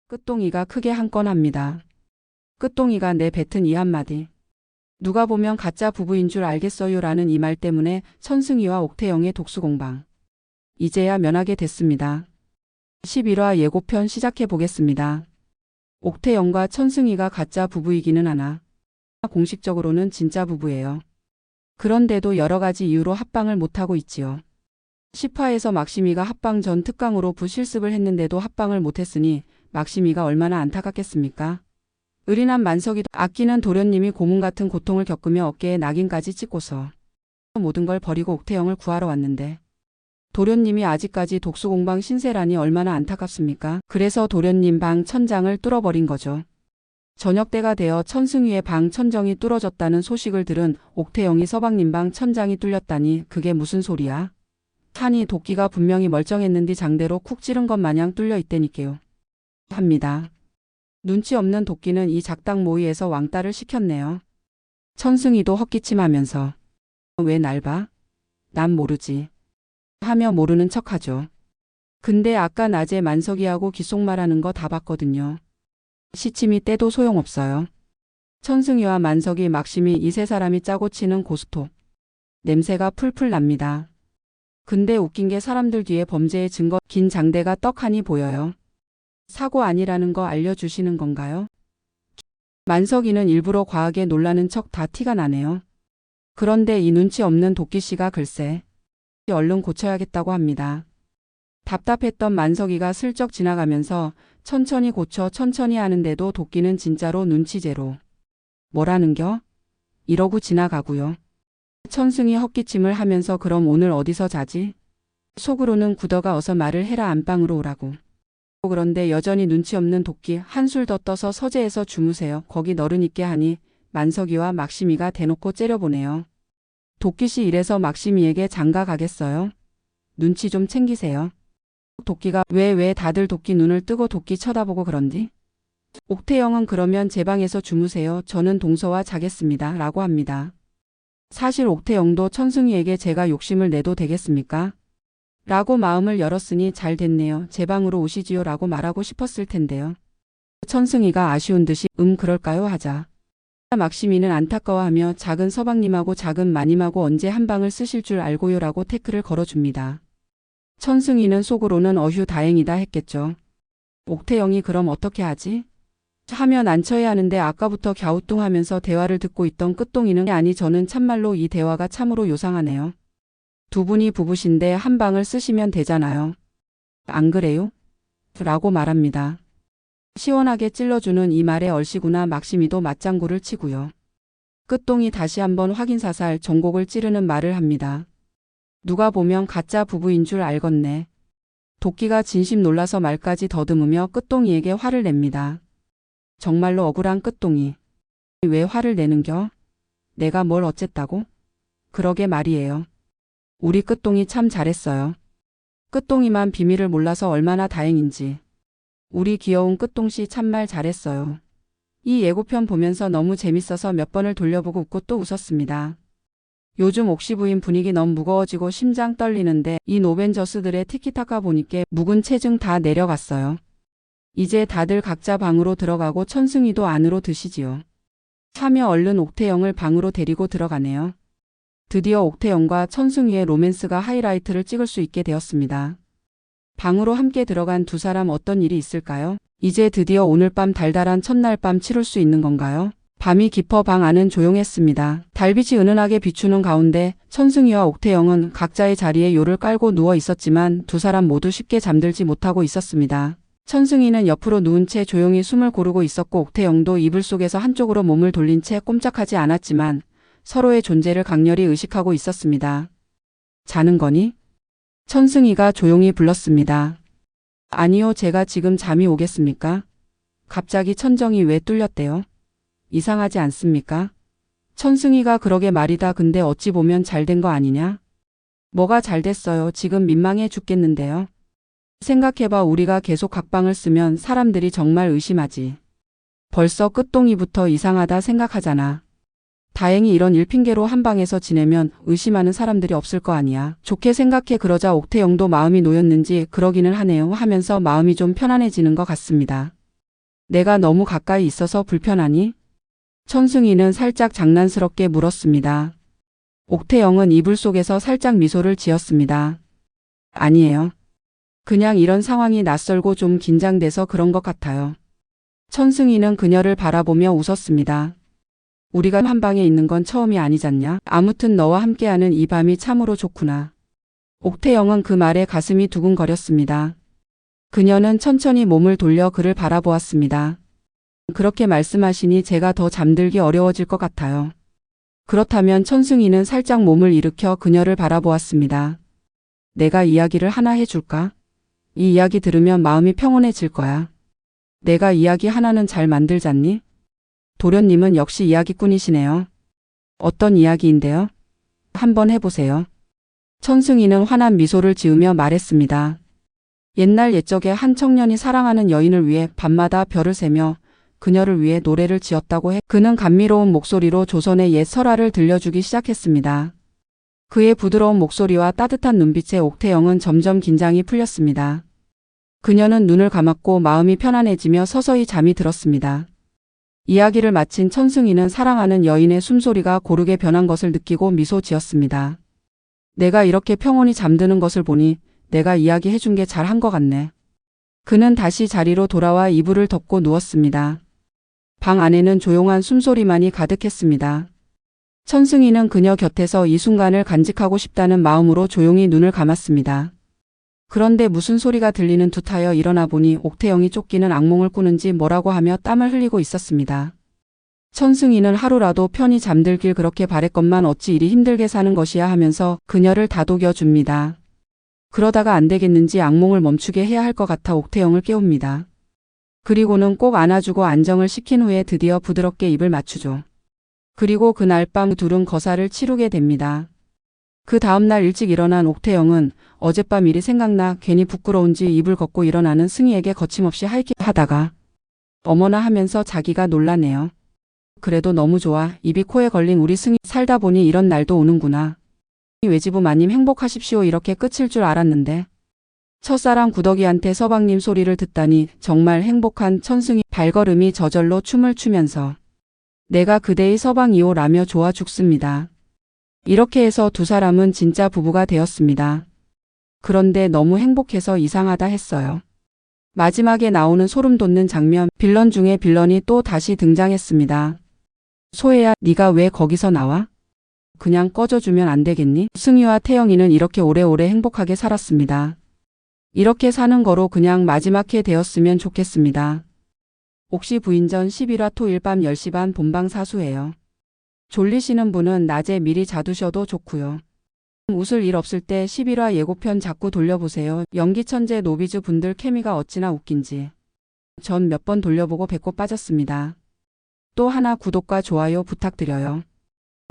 끝동이가 크게 한 건 합니다. 끝동이가 내뱉은 이 한마디. 누가 보면 가짜 부부인 줄 알겠어요 라는 이 말 때문에 천승희와 옥태영의 독수공방. 이제야 면하게 됐습니다. 11화 예고편 시작해 보겠습니다. 옥태영과 천승희가 가짜 부부이기는 하나 공식적으로는 진짜 부부예요. 그런데도 여러 가지 이유로 합방을 못하고 있지요. 10화에서 막심이가 합방 전 특강으로 부실습을 했는데도 합방을 못했으니 막심이가 얼마나 안타깝겠습니까? 의리난 만석이도 아끼는 도련님이 고문 같은 고통을 겪으며 어깨에 낙인까지 찍고서 모든 걸 버리고 옥태영을 구하러 왔는데 도련님이 아직까지 독수공방 신세라니 얼마나 안타깝습니까? 그래서 도련님 방 천장을 뚫어버린 거죠. 저녁때가 되어 천승희의 방 천정이 뚫어졌다는 소식을 들은 옥태영이 서방님 방 천장이 뚫렸다니 그게 무슨 소리야? 하니 도끼가 분명히 멀쩡했는데 장대로 쿡 찌른 것 마냥 뚫려 있다니까요. 합니다. 눈치 없는 도끼는 이 작당 모의에서 왕따를 시켰네요. 천승희도 헛기침하면서 왜 날 봐? 난 모르지. 하며 모르는 척하죠. 근데 아까 낮에 만석이하고 귓속말하는 거 다 봤거든요. 시침이 떼도 소용없어요. 천승희와 만석이 막심이 이 세 사람이 짜고 치는 고스톱. 냄새가 풀풀 납니다. 근데 웃긴 게 사람들 뒤에 범죄의 증거 긴 장대가 떡하니 보여요. 사고 아니라는 거 알려주시는 건가요? 만석이는 일부러 과하게 놀라는 척 다 티가 나네요. 그런데 이 눈치 없는 도끼씨가 글쎄 얼른 고쳐야겠다고 합니다. 답답했던 만석이가 슬쩍 지나가면서 천천히 고쳐 천천히 하는데도 도끼는 진짜로 눈치 제로. 뭐라는겨? 이러고 지나가고요. 천승이 헛기침을 하면서 그럼 오늘 어디서 자지? 속으로는 굳어가 어서 말을 해라 안방으로 오라고. 그런데 여전히 눈치 없는 도끼 한술 더 떠서 서재에서 주무세요. 거기 너른 있게 하니 만석이와 막심이가 대놓고 째려보네요. 도끼씨 이래서 막심이에게 장가 가겠어요? 눈치 좀 챙기세요. 도끼가 왜 다들 도끼 눈을 뜨고 도끼 쳐다보고 그런디? 옥태영은 그러면 제 방에서 주무세요. 저는 동서와 자겠습니다. 라고 합니다. 사실 옥태영도 천승희에게 제가 욕심을 내도 되겠습니까? 라고 마음을 열었으니 잘 됐네요. 제 방으로 오시지요. 라고 말하고 싶었을 텐데요. 천승희가 아쉬운 듯이 그럴까요? 하자. 막심이는 안타까워하며 작은 서방님하고 작은 마님하고 언제 한 방을 쓰실 줄 알고요. 라고 태클을 걸어줍니다. 천승희는 속으로는 어휴 다행이다 했겠죠. 옥태영이 그럼 어떻게 하지? 하면 앉혀야 하는데 아까부터 갸우뚱하면서 대화를 듣고 있던 끝동이는 아니 저는 참말로 이 대화가 참으로 요상하네요. 두 분이 부부신데 한 방을 쓰시면 되잖아요. 안 그래요? 라고 말합니다. 시원하게 찔러주는 이 말에 얼씨구나 막심이도 맞장구를 치고요. 끝동이 다시 한번 확인사살 전곡을 찌르는 말을 합니다. 누가 보면 가짜 부부인 줄 알겠네. 도끼가 진심 놀라서 말까지 더듬으며 끝동이에게 화를 냅니다. 정말로 억울한 끝동이. 왜 화를 내는겨? 내가 뭘 어쨌다고? 그러게 말이에요. 우리 끝동이 참 잘했어요. 끝동이만 비밀을 몰라서 얼마나 다행인지. 우리 귀여운 끝동씨 참말 잘했어요. 이 예고편 보면서 너무 재밌어서 몇 번을 돌려보고 웃고 또 웃었습니다. 요즘 옥시부인 분위기 너무 무거워지고 심장 떨리는데 이 노벤져스들의 티키타카 보니까 묵은 체증 다 내려갔어요. 이제 다들 각자 방으로 들어가고 천승희도 안으로 드시지요. 하며 얼른 옥태영을 방으로 데리고 들어가네요. 드디어 옥태영과 천승희의 로맨스가 하이라이트를 찍을 수 있게 되었습니다. 방으로 함께 들어간 두 사람 어떤 일이 있을까요? 이제 드디어 오늘 밤 달달한 첫날 밤 치룰 수 있는 건가요? 밤이 깊어 방 안은 조용했습니다. 달빛이 은은하게 비추는 가운데 천승희와 옥태영은 각자의 자리에 요를 깔고 누워 있었지만 두 사람 모두 쉽게 잠들지 못하고 있었습니다. 천승희는 옆으로 누운 채 조용히 숨을 고르고 있었고 옥태영도 이불 속에서 한쪽으로 몸을 돌린 채 꼼짝하지 않았지만 서로의 존재를 강렬히 의식하고 있었습니다. 자는 거니? 천승희가 조용히 불렀습니다. 아니요, 제가 지금 잠이 오겠습니까? 갑자기 천정이 왜 뚫렸대요? 이상하지 않습니까? 천승희가 그러게 말이다. 근데 어찌 보면 잘된 거 아니냐? 뭐가 잘됐어요? 지금 민망해 죽겠는데요. 생각해봐 우리가 계속 각방을 쓰면 사람들이 정말 의심하지. 벌써 끝동이부터 이상하다 생각하잖아. 다행히 이런 일핑계로 한 방에서 지내면 의심하는 사람들이 없을 거 아니야. 좋게 생각해. 그러자 옥태영도 마음이 놓였는지 그러기는 하네요 하면서 마음이 좀 편안해지는 것 같습니다. 내가 너무 가까이 있어서 불편하니? 천승희는 살짝 장난스럽게 물었습니다. 옥태영은 이불 속에서 살짝 미소를 지었습니다. 아니에요. 그냥 이런 상황이 낯설고 좀 긴장돼서 그런 것 같아요. 천승희는 그녀를 바라보며 웃었습니다. 우리가 한 방에 있는 건 처음이 아니잖냐? 아무튼 너와 함께하는 이 밤이 참으로 좋구나. 옥태영은 그 말에 가슴이 두근거렸습니다. 그녀는 천천히 몸을 돌려 그를 바라보았습니다. 그렇게 말씀하시니 제가 더 잠들기 어려워질 것 같아요. 그렇다면 천승희는 살짝 몸을 일으켜 그녀를 바라보았습니다. 내가 이야기를 하나 해줄까? 이 이야기 들으면 마음이 평온해질 거야. 내가 이야기 하나는 잘 만들잖니? 도련님은 역시 이야기꾼이시네요. 어떤 이야기인데요? 한번 해보세요. 천승희는 환한 미소를 지으며 말했습니다. 옛날 옛적에 한 청년이 사랑하는 여인을 위해 밤마다 별을 세며 그녀를 위해 노래를 지었다고 해. 그는 감미로운 목소리로 조선의 옛 설화를 들려주기 시작했습니다. 그의 부드러운 목소리와 따뜻한 눈빛에 옥태영은 점점 긴장이 풀렸습니다. 그녀는 눈을 감았고 마음이 편안해지며 서서히 잠이 들었습니다. 이야기를 마친 천승희는 사랑하는 여인의 숨소리가 고르게 변한 것을 느끼고 미소 지었습니다. 내가 이렇게 평온히 잠드는 것을 보니 내가 이야기해준 게 잘한 것 같네. 그는 다시 자리로 돌아와 이불을 덮고 누웠습니다. 방 안에는 조용한 숨소리만이 가득했습니다. 천승희는 그녀 곁에서 이 순간을 간직하고 싶다는 마음으로 조용히 눈을 감았습니다. 그런데 무슨 소리가 들리는 듯하여 일어나 보니 옥태영이 쫓기는 악몽을 꾸는지 뭐라고 하며 땀을 흘리고 있었습니다. 천승희는 하루라도 편히 잠들길 그렇게 바랬건만 어찌 이리 힘들게 사는 것이야 하면서 그녀를 다독여 줍니다. 그러다가 안 되겠는지 악몽을 멈추게 해야 할 것 같아 옥태영을 깨웁니다. 그리고는 꼭 안아주고 안정을 시킨 후에 드디어 부드럽게 입을 맞추죠. 그리고 그날 밤 둘은 거사를 치르게 됩니다. 그 다음날 일찍 일어난 옥태영은 어젯밤 일이 생각나 괜히 부끄러운지 이불 걷고 일어나는 승희에게 거침없이 하다가 어머나 하면서 자기가 놀라네요. 그래도 너무 좋아. 입이 코에 걸린 우리 승희 살다 보니 이런 날도 오는구나. 외지부 마님 행복하십시오. 이렇게 끝일 줄 알았는데. 첫사랑 구덕이한테 서방님 소리를 듣다니 정말 행복한 천승희 발걸음이 저절로 춤을 추면서 내가 그대의 서방이오 라며 좋아 죽습니다. 이렇게 해서 두 사람은 진짜 부부가 되었습니다. 그런데 너무 행복해서 이상하다 했어요. 마지막에 나오는 소름 돋는 장면, 빌런 중에 빌런이 또 다시 등장했습니다. 소혜야, 네가 왜 거기서 나와? 그냥 꺼져주면 안 되겠니? 승희와 태영이는 이렇게 오래오래 행복하게 살았습니다. 이렇게 사는 거로 그냥 마지막 해 되었으면 좋겠습니다. 옥시 부인전 11화 토일 밤 10시 반 본방 사수해요. 졸리시는 분은 낮에 미리 자두셔도 좋고요. 웃을 일 없을 때 11화 예고편 자꾸 돌려보세요. 연기 천재 노비즈 분들 케미가 어찌나 웃긴지. 전 몇 번 돌려보고 배꼽 빠졌습니다. 또 하나 구독과 좋아요 부탁드려요.